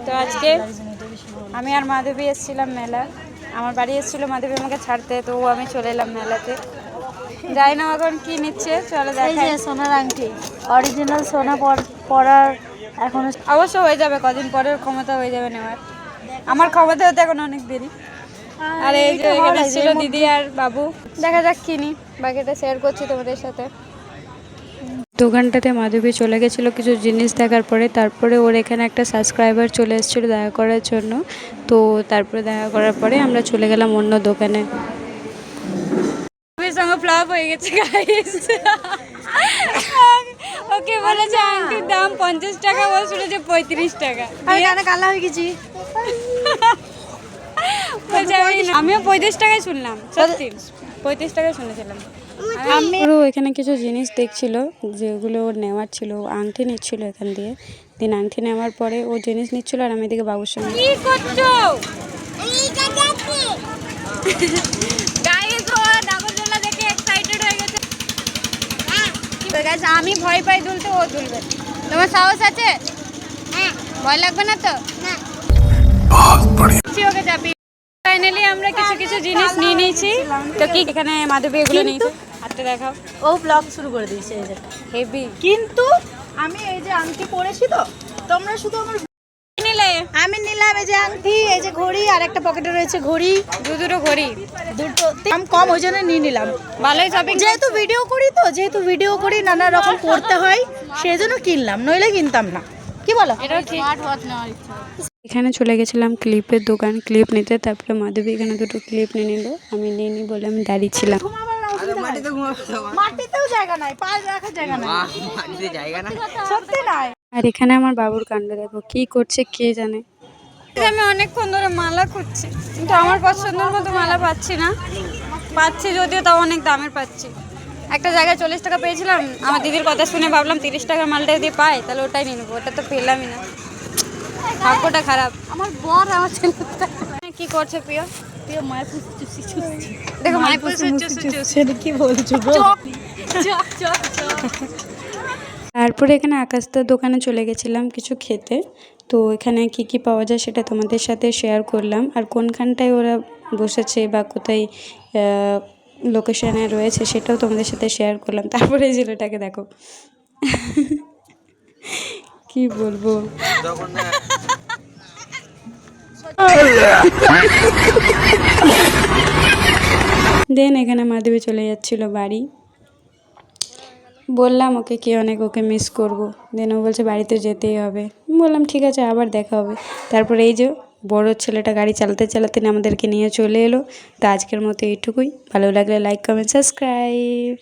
তো আজকে আমি আর মাধবী এসেছিলাম মেলা, আমার বাড়ি এসেছিলো মাধবী আমাকে ছাড়তে, তো আমি চলে এলাম মেলাতে। যাই না এখন কি নিচ্ছে, চলো দেখাই। সোনার আংটি, অরিজিনাল সোনা পরার এখন অবশ্য হয়ে যাবে, কদিন পরের ক্ষমতা হয়ে যাবে নেওয়ার। আমার ক্ষমতা হতে এখন অনেক দেরি। আর এই যে এখানে এসেছিল দিদি আর বাবু, দেখা যাক কিনি, বাকিটা শেয়ার করছি তোমাদের সাথে। দোকানটাতে মাধবী চলে গেছিলো কিছু জিনিস দেখার পরে, তারপরে ওর এখানে একটা সাবস্ক্রাইবার চলে এসেছিলো দেখা করার জন্য। তো তারপরে দেখা করার পরে আমরা চলে গেলাম অন্য দোকানে। সঙ্গে ফ্লপ হয়ে গেছে গাইস। ওকে বলেছে আংটির দাম 50 টাকা, ও শুনেছে 35 টাকা। আমি কানে কালা হয়ে গেছি। আমিও 35 টাকায় শুনলাম, সত্যি 35 টাকায় শুনেছিলাম। আমিও এখানে কিছু জিনিস দেখছিল যেগুলো ওর নেওয়ার ছিল, আংটি নিচ্ছিল এখান দিয়ে। দিন আংটি নেওয়ার পরে ও জিনিস নিচ্ছিল আর আমি এদিকে বাবুর সঙ্গে। কি করছো গাইস? ও নাগরদোলা দেখে এক্সাইটেড হয়ে গেছে। গাইস আমি ভয় পাই দুলতে, ও দুলবে। তোমার সাহস আছে? হ্যাঁ। ভয় লাগবে না তো? না। বহুত বড়িয়া। ওকে যাবি। ফাইনালি আমরা কিছু কিছু জিনিস নিয়ে নিয়েছি। তো কি এখানে মাধবী এগুলো নিয়েছে, হাতে দেখাও। ও ব্লগ শুরু করে দিয়েছে এই যে হেভি। কিন্তু আমি এই যে আংটি পরেছি, তো তোমরা শুধু আমার নিলে। আমি নিলাম এই যে আংটি, এই যে ঘড়ি, আর একটা পকেটে রয়েছে ঘড়ি, দুটো ঘড়ি, দুটো দাম কম ওই জন্য নিয়ে নিলাম। ভালোই শপিং। যেহেতু ভিডিও করি নানা রকম করতে হয়, সেই জন্য কিনলাম, নইলে কিনতাম না। কি বলো? এটা স্মার্ট ওয়াচ নেওয়ার ইচ্ছা। এখানে চলে গেছিলাম ক্লিপের দোকান, ক্লিপ নিতে। তারপরে মাধবী এখানে দুটো ক্লিপ নিয়ে নিল, আমি নিয়ে নিই বলে আমি দাঁড়িয়েছিলাম। মাটিতেও জায়গা নাই, পা রাখার জায়গা নাই, মাটিতে জায়গা নাই, সত্যি নাই। আর এখানে আমার বাবুর কাণ্ড দেখো, কি করছে কে জানে। আমি অনেকক্ষণ ধরে মালা খুঁজছি, কিন্তু আমার পছন্দের মতো মালা পাচ্ছি না। পাচ্ছি যদিও, তাও অনেক দামের পাচ্ছি। একটা জায়গায় 40 টাকা পেয়েছিলাম, আমার দিদির কথা শুনে ভাবলাম 30 টাকার মালটা যদি পাই তাহলে ওটাই নিয়ে নেবো, ওটা তো পেলামই না। ভাগ্যটা খারাপ। আমার বর আমার ছেলে কি করছে প্রিয়? প্রিয় মায়াপুর চুষি চুষি, দেখো মায়াপুর সেটা কি বলছো? তারপরে এখানে আকাশদার দোকানে চলে গেছিলাম কিছু খেতে। তো এখানে কি কি পাওয়া যায় সেটা তোমাদের সাথে শেয়ার করলাম, আর কোনখানটায় ওরা বসেছে বা কোথায় লোকেশনে রয়েছে সেটাও তোমাদের সাথে শেয়ার করলাম। তারপরে এই ছেলেটাকে দেখো, কি বলবো। দেন এখানে মাধবী চলে যাচ্ছিল বাড়ি। বললাম ওকে কি অনেক ওকে মিস করবো। দেন ও বলছে বাড়িতে যেতেই হবে। বললাম ঠিক আছে, আবার দেখা হবে। তারপরে এই যে বড় ছেলেটা গাড়ি চালাতে চালাতে আমাদেরকে নিয়ে চলে এলো। তো আজকের মতো এইটুকুই। ভালো লাগলে লাইক, কমেন্ট, সাবস্ক্রাইব।